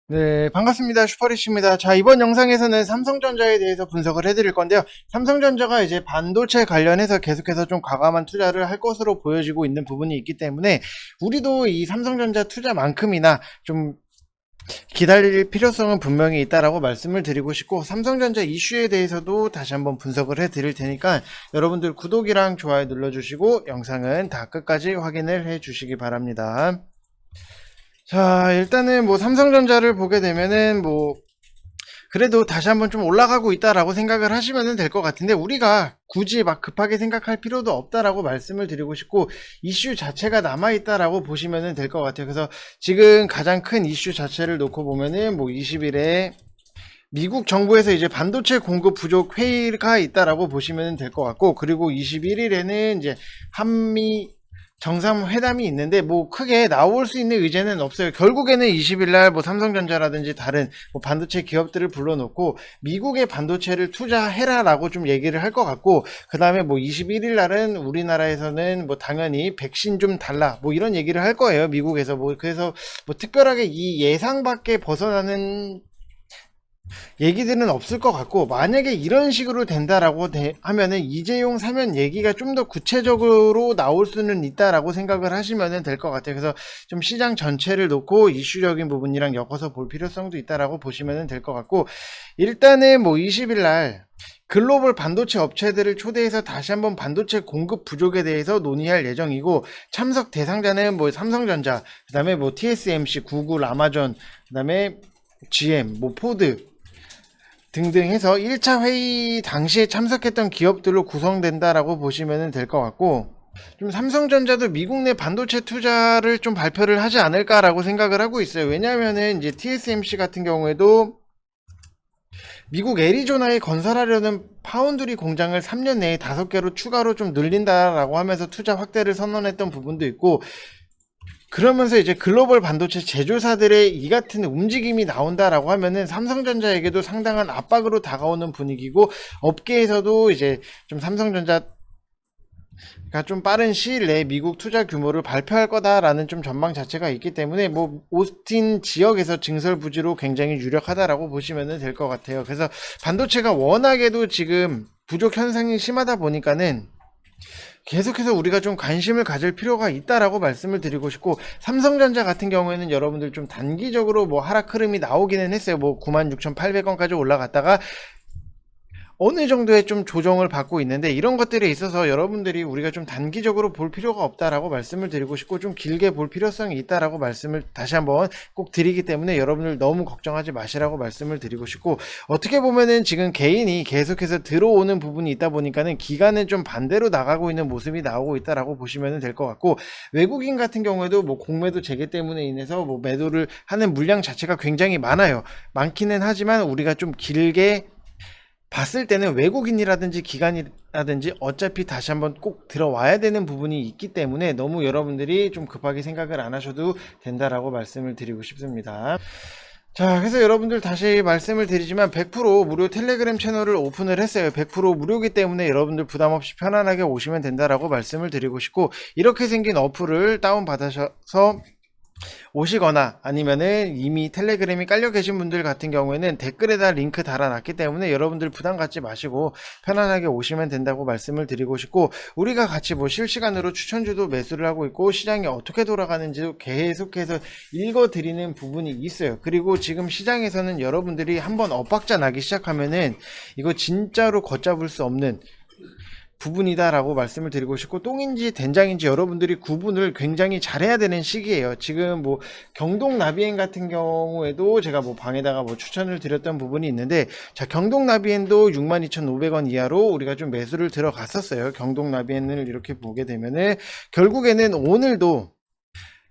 네, 반갑습니다. 슈퍼리치입니다. 자, 이번 영상에서는 삼성전자에 대해서 분석을 해드릴 건데요. 삼성전자가 이제 반도체 관련해서 계속해서 좀 과감한 투자를 할 것으로 보여지고 있는 부분이 있기 때문에 우리도 이 삼성전자 투자만큼이나 좀 기다릴 필요성은 분명히 있다라고 말씀을 드리고 싶고, 삼성전자 이슈에 대해서도 다시 한번 분석을 해 드릴 테니까 여러분들 구독이랑 좋아요 눌러주시고 영상은 다 끝까지 확인을 해 주시기 바랍니다. 자, 일단은 뭐 삼성전자를 보게 되면은 그래도 다시 한번 좀 올라가고 있다라고 생각을 하시면 될 것 같은데, 우리가 굳이 막 급하게 생각할 필요도 없다라고 말씀을 드리고 싶고, 이슈 자체가 남아있다라고 보시면 될 것 같아요. 그래서 지금 가장 큰 이슈 자체를 놓고 보면은 20일에 미국 정부에서 이제 반도체 공급 부족 회의가 있다라고 보시면 될 것 같고, 그리고 21일에는 이제 한미 정상회담이 있는데 크게 나올 수 있는 의제는 없어요. 결국에는 20일날 삼성전자라든지 다른 반도체 기업들을 불러놓고 미국의 반도체를 투자해라라고 좀 얘기를 할 것 같고, 그 다음에 21일날은 우리나라에서는 당연히 백신 좀 달라 이런 얘기를 할 거예요. 미국에서 그래서 특별하게 이 예상 밖에 벗어나는 얘기들은 없을 것 같고, 만약에 이런 식으로 된다라고 하면은 이재용 사면 얘기가 좀 더 구체적으로 나올 수는 있다라고 생각을 하시면 될 것 같아요. 그래서 좀 시장 전체를 놓고 이슈적인 부분이랑 엮어서 볼 필요성도 있다라고 보시면 될 것 같고, 일단은 20일 날 글로벌 반도체 업체들을 초대해서 다시 한번 반도체 공급 부족에 대해서 논의할 예정이고, 참석 대상자는 삼성전자, 그 다음에 TSMC, 구글, 아마존, 그 다음에 GM, 포드 등등 해서 1차 회의 당시에 참석했던 기업들로 구성된다라고 보시면 될 것 같고, 좀 삼성전자도 미국 내 반도체 투자를 좀 발표를 하지 않을까라고 생각을 하고 있어요. 왜냐하면은 이제 TSMC 같은 경우에도 미국 애리조나에 건설하려는 파운드리 공장을 3년 내에 5개로 추가로 좀 늘린다라고 하면서 투자 확대를 선언했던 부분도 있고, 그러면서 이제 글로벌 반도체 제조사들의 이 같은 움직임이 나온다라고 하면은 삼성전자에게도 상당한 압박으로 다가오는 분위기고, 업계에서도 이제 좀 삼성전자가 좀 빠른 시일 내에 미국 투자 규모를 발표할 거다라는 좀 전망 자체가 있기 때문에 오스틴 지역에서 증설 부지로 굉장히 유력하다라고 보시면 될 것 같아요. 그래서 반도체가 워낙에도 지금 부족 현상이 심하다 보니까는 계속해서 우리가 좀 관심을 가질 필요가 있다라고 말씀을 드리고 싶고, 삼성전자 같은 경우에는 여러분들 좀 단기적으로 하락 흐름이 나오기는 했어요. 96,800원까지 올라갔다가 어느 정도의 좀 조정을 받고 있는데, 이런 것들에 있어서 여러분들이 우리가 좀 단기적으로 볼 필요가 없다라고 말씀을 드리고 싶고, 좀 길게 볼 필요성이 있다라고 말씀을 다시 한번 꼭 드리기 때문에 여러분들 너무 걱정하지 마시라고 말씀을 드리고 싶고, 어떻게 보면은 지금 개인이 계속해서 들어오는 부분이 있다 보니까는 기간은 좀 반대로 나가고 있는 모습이 나오고 있다라고 보시면 될 것 같고, 외국인 같은 경우에도 공매도 재개 때문에 인해서 매도를 하는 물량 자체가 굉장히 많기는 하지만, 우리가 좀 길게 봤을 때는 외국인이라든지 기관이라든지 어차피 다시 한번 꼭 들어와야 되는 부분이 있기 때문에 너무 여러분들이 좀 급하게 생각을 안 하셔도 된다라고 말씀을 드리고 싶습니다. 자, 그래서 여러분들 다시 말씀을 드리지만 100% 무료 텔레그램 채널을 오픈을 했어요. 100% 무료이기 때문에 여러분들 부담 없이 편안하게 오시면 된다라고 말씀을 드리고 싶고, 이렇게 생긴 어플을 다운받으셔서 오시거나 아니면은 이미 텔레그램이 깔려 계신 분들 같은 경우에는 댓글에다 링크 달아놨기 때문에 여러분들 부담 갖지 마시고 편안하게 오시면 된다고 말씀을 드리고 싶고, 우리가 같이 실시간으로 추천주도 매수를 하고 있고, 시장이 어떻게 돌아가는지도 계속해서 읽어드리는 부분이 있어요. 그리고 지금 시장에서는 여러분들이 한번 엇박자 나기 시작하면은 이거 진짜로 걷잡을 수 없는 부분이다라고 말씀을 드리고 싶고, 똥인지 된장인지 여러분들이 구분을 굉장히 잘해야 되는 시기예요. 지금 경동 나비엔 같은 경우에도 제가 방에다가 추천을 드렸던 부분이 있는데, 자, 경동 나비엔도 62,500원 이하로 우리가 좀 매수를 들어갔었어요. 경동 나비엔을 이렇게 보게 되면은 결국에는 오늘도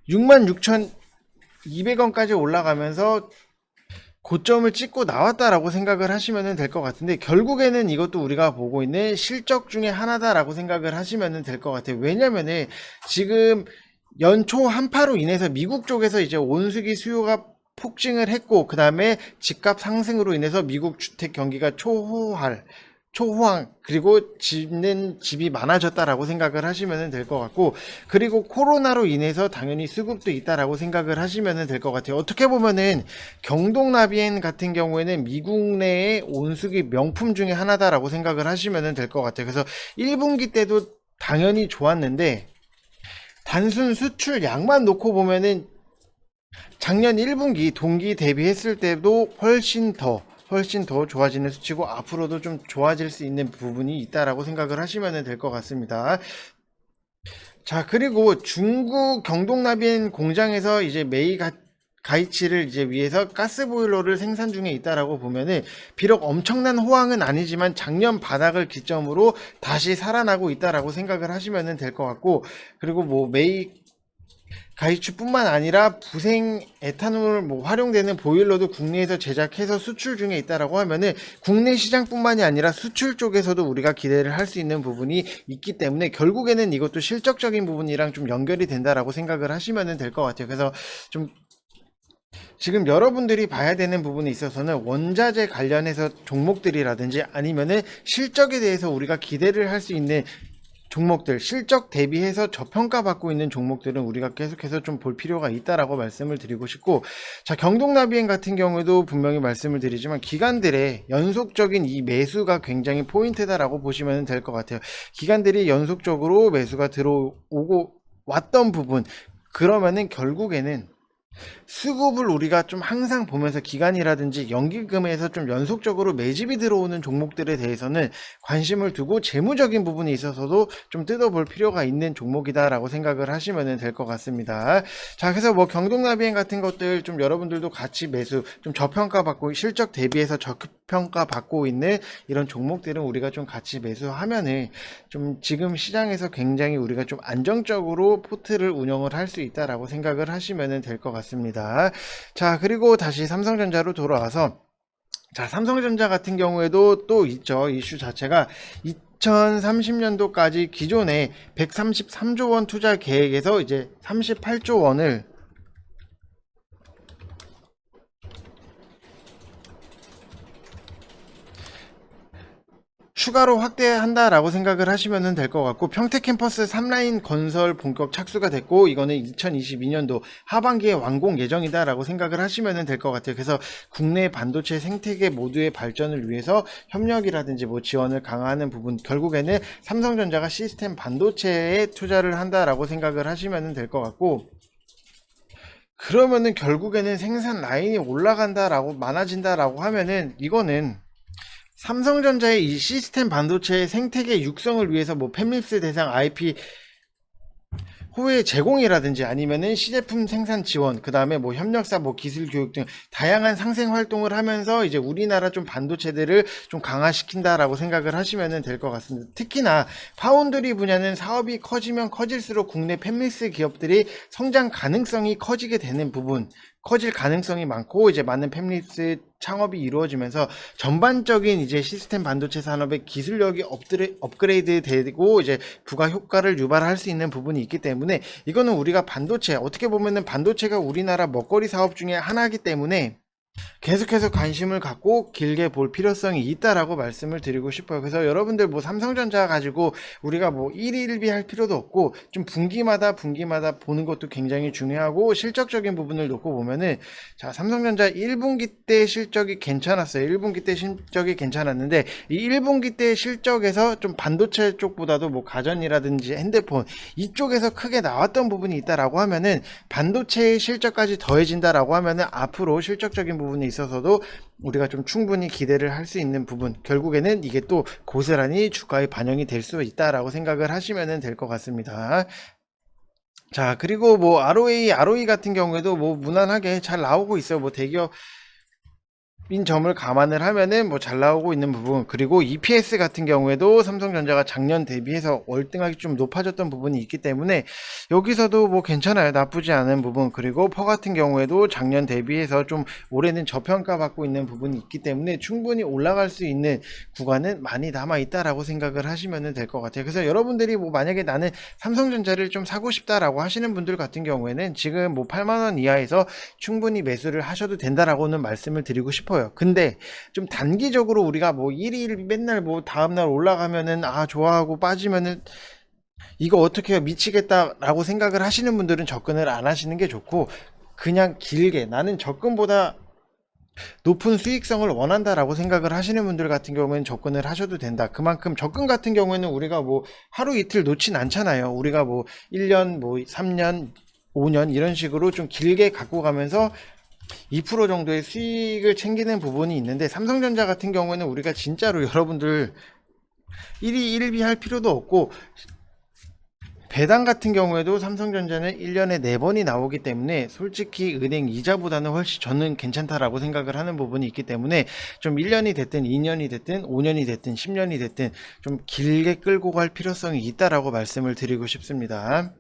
66,200원까지 올라가면서 고점을 찍고 나왔다라고 생각을 하시면 될 것 같은데, 결국에는 이것도 우리가 보고 있는 실적 중에 하나다라고 생각을 하시면 될 것 같아요. 왜냐면은 지금 연초 한파로 인해서 미국 쪽에서 이제 온수기 수요가 폭증을 했고, 그 다음에 집값 상승으로 인해서 미국 주택 경기가 초호할 초호황 그리고 짓는 집이 많아졌다라고 생각을 하시면 될 것 같고, 그리고 코로나로 인해서 당연히 수급도 있다라고 생각을 하시면 될 것 같아요. 어떻게 보면은 경동나비엔 같은 경우에는 미국 내의 온수기 명품 중에 하나다라고 생각을 하시면 될 것 같아요. 그래서 1분기 때도 당연히 좋았는데 단순 수출량만 놓고 보면은 작년 1분기 동기 대비했을 때도 훨씬 더 좋아지는 수치고, 앞으로도 좀 좋아질 수 있는 부분이 있다라고 생각을 하시면 될 것 같습니다. 자, 그리고 중국 경동나비엔 공장에서 이제 가이치를 이제 위해서 가스보일러를 생산 중에 있다라고 보면은, 비록 엄청난 호황은 아니지만 작년 바닥을 기점으로 다시 살아나고 있다라고 생각을 하시면 될 것 같고, 그리고 뭐 가이추뿐만 아니라 부생 에탄올 활용되는 보일러도 국내에서 제작해서 수출 중에 있다라고 하면은, 국내 시장뿐만이 아니라 수출 쪽에서도 우리가 기대를 할 수 있는 부분이 있기 때문에 결국에는 이것도 실적적인 부분이랑 좀 연결이 된다라고 생각을 하시면 될 것 같아요. 그래서 좀 지금 여러분들이 봐야 되는 부분에 있어서는 원자재 관련해서 종목들이라든지 아니면은 실적에 대해서 우리가 기대를 할 수 있는 종목들, 실적 대비해서 저평가받고 있는 종목들은 우리가 계속해서 좀 볼 필요가 있다라고 말씀을 드리고 싶고, 자, 경동나비엔 같은 경우에도 분명히 말씀을 드리지만 기관들의 연속적인 이 매수가 굉장히 포인트다라고 보시면 될 것 같아요. 기관들이 연속적으로 매수가 들어오고 왔던 부분, 그러면은 결국에는 수급을 우리가 좀 항상 보면서 기간이라든지 연기금에서 좀 연속적으로 매집이 들어오는 종목들에 대해서는 관심을 두고 재무적인 부분에 있어서도 좀 뜯어볼 필요가 있는 종목이다라고 생각을 하시면 될 것 같습니다. 자, 그래서 뭐 경동나비엔 같은 것들 좀 여러분들도 같이 매수, 좀 저평가받고 실적 대비해서 저평가받고 있는 이런 종목들은 우리가 좀 같이 매수하면은 좀 지금 시장에서 굉장히 우리가 좀 안정적으로 포트를 운영을 할 수 있다라고 생각을 하시면 될 것 같습니다. 자, 그리고 다시 삼성전자로 돌아와서, 자, 삼성전자 같은 경우에도 또 있죠. 이슈 자체가 2030년도까지 기존에 133조 원 투자 계획에서 이제 38조 원을 추가로 확대한다라고 생각을 하시면 될 것 같고, 평택캠퍼스 3라인 건설 본격 착수가 됐고, 이거는 2022년도 하반기에 완공 예정이다라고 생각을 하시면 될 것 같아요. 그래서 국내 반도체 생태계 모두의 발전을 위해서 협력이라든지 뭐 지원을 강화하는 부분, 결국에는 삼성전자가 시스템 반도체에 투자를 한다라고 생각을 하시면 될 것 같고, 그러면은 결국에는 생산 라인이 올라간다라고 많아진다라고 하면은, 이거는 삼성전자의 이 시스템 반도체의 생태계 육성을 위해서 뭐 팹립스 대상 IP 후에 제공이라든지 아니면은 시제품 생산 지원, 그 다음에 뭐 협력사, 뭐 기술 교육 등 다양한 상생 활동을 하면서 이제 우리나라 좀 반도체들을 좀 강화시킨다라고 생각을 하시면 될 것 같습니다. 특히나 파운드리 분야는 사업이 커지면 커질수록 국내 팹립스 기업들이 성장 가능성이 커지게 되는 부분, 커질 가능성이 많고, 이제 많은 팹립스 창업이 이루어지면서 전반적인 이제 시스템 반도체 산업의 기술력이 업그레이드 되고 이제 부가 효과를 유발할 수 있는 부분이 있기 때문에, 이거는 우리가 반도체, 어떻게 보면은 반도체가 우리나라 먹거리 사업 중에 하나이기 때문에 계속해서 관심을 갖고 길게 볼 필요성이 있다라고 말씀을 드리고 싶어요. 그래서 여러분들 뭐 삼성전자 가지고 우리가 뭐 일희일비할 필요도 없고, 좀 분기마다 보는 것도 굉장히 중요하고, 실적적인 부분을 놓고 보면은, 자, 삼성전자 1분기 때 실적이 괜찮았어요. 1분기 때 실적이 괜찮았는데 이 1분기 때 실적에서 좀 반도체 쪽보다도 뭐 가전이라든지 핸드폰 이쪽에서 크게 나왔던 부분이 있다라고 하면은, 반도체의 실적까지 더해진다라고 하면은 앞으로 실적적인 부분에 있어서도 우리가 좀 충분히 기대를 할 수 있는 부분, 결국에는 이게 또 고스란히 주가에 반영이 될 수 있다라고 생각을 하시면 될 것 같습니다. 자, 그리고 뭐 ROE 같은 경우에도 뭐 무난하게 잘 나오고 있어요. 뭐 대기업 인 점을 감안을 하면은 뭐 잘 나오고 있는 부분, 그리고 EPS 같은 경우에도 삼성전자가 작년 대비해서 월등하게 좀 높아졌던 부분이 있기 때문에 여기서도 뭐 괜찮아요. 나쁘지 않은 부분. 그리고 퍼 같은 경우에도 작년 대비해서 좀 올해는 저평가받고 있는 부분이 있기 때문에 충분히 올라갈 수 있는 구간은 많이 남아 있다라고 생각을 하시면 될 것 같아요. 그래서 여러분들이 뭐 만약에 나는 삼성전자를 좀 사고 싶다라고 하시는 분들 같은 경우에는 지금 뭐 8만원 이하에서 충분히 매수를 하셔도 된다라고는 말씀을 드리고 싶어요. 싶어요. 근데 좀 단기적으로 우리가 뭐 1일 맨날 뭐 다음날 올라가면은 좋아하고 빠지면은 이거 어떻게 해요? 미치겠다라고 생각을 하시는 분들은 접근을 안 하시는 게 좋고, 그냥 길게 나는 접근보다 높은 수익성을 원한다라고 생각을 하시는 분들 같은 경우에는 접근을 하셔도 된다. 그만큼 접근 같은 경우에는 우리가 뭐 하루 이틀 놓진 않잖아요. 우리가 뭐 1년, 뭐 3년, 5년 이런 식으로 좀 길게 갖고 가면서 2% 정도의 수익을 챙기는 부분이 있는데, 삼성전자 같은 경우에는 우리가 진짜로 여러분들 1위 1비 할 필요도 없고, 배당 같은 경우에도 삼성전자는 1년에 4번이 나오기 때문에 솔직히 은행 이자보다는 훨씬 저는 괜찮다라고 생각을 하는 부분이 있기 때문에, 좀 1년이 됐든 2년이 됐든 5년이 됐든 10년이 됐든 좀 길게 끌고 갈 필요성이 있다라고 말씀을 드리고 싶습니다.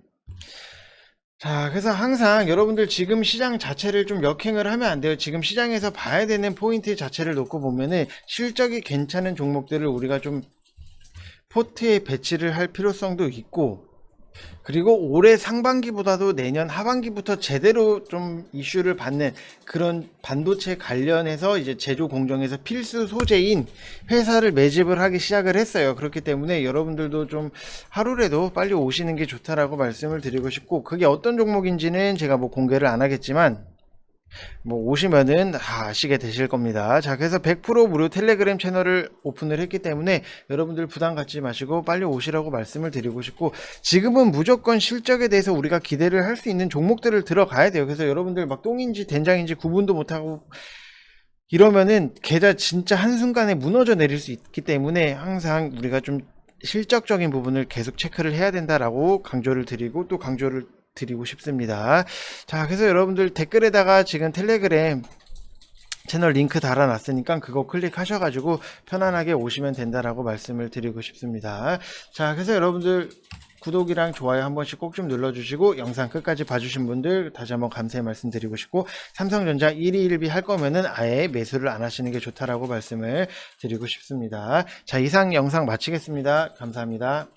자, 그래서 항상 여러분들 지금 시장 자체를 좀 역행을 하면 안 돼요. 지금 시장에서 봐야 되는 포인트 자체를 놓고 보면은 실적이 괜찮은 종목들을 우리가 좀 포트에 배치를 할 필요성도 있고, 그리고 올해 상반기보다도 내년 하반기부터 제대로 좀 이슈를 받는 그런 반도체 관련해서 이제 제조 공정에서 필수 소재인 회사를 매집을 하기 시작을 했어요. 그렇기 때문에 여러분들도 좀 하루라도 빨리 오시는 게 좋다라고 말씀을 드리고 싶고, 그게 어떤 종목인지는 제가 뭐 공개를 안 하겠지만 뭐 오시면은 다 아시게 되실 겁니다. 자, 그래서 100% 무료 텔레그램 채널을 오픈을 했기 때문에 여러분들 부담 갖지 마시고 빨리 오시라고 말씀을 드리고 싶고, 지금은 무조건 실적에 대해서 우리가 기대를 할 수 있는 종목들을 들어가야 돼요. 그래서 여러분들 막 똥인지 된장인지 구분도 못하고 이러면은 계좌 진짜 한순간에 무너져 내릴 수 있기 때문에 항상 우리가 좀 실적적인 부분을 계속 체크를 해야 된다라고 강조를 드리고 또 강조를 드리고 싶습니다. 자, 그래서 여러분들 댓글에다가 지금 텔레그램 채널 링크 달아놨으니까 그거 클릭하셔가지고 편안하게 오시면 된다라고 말씀을 드리고 싶습니다. 자, 그래서 여러분들 구독이랑 좋아요 한 번씩 꼭 좀 눌러주시고, 영상 끝까지 봐주신 분들 다시 한번 감사의 말씀 드리고 싶고, 삼성전자 1위 1비 할 거면은 아예 매수를 안 하시는 게 좋다라고 말씀을 드리고 싶습니다. 자, 이상 영상 마치겠습니다. 감사합니다.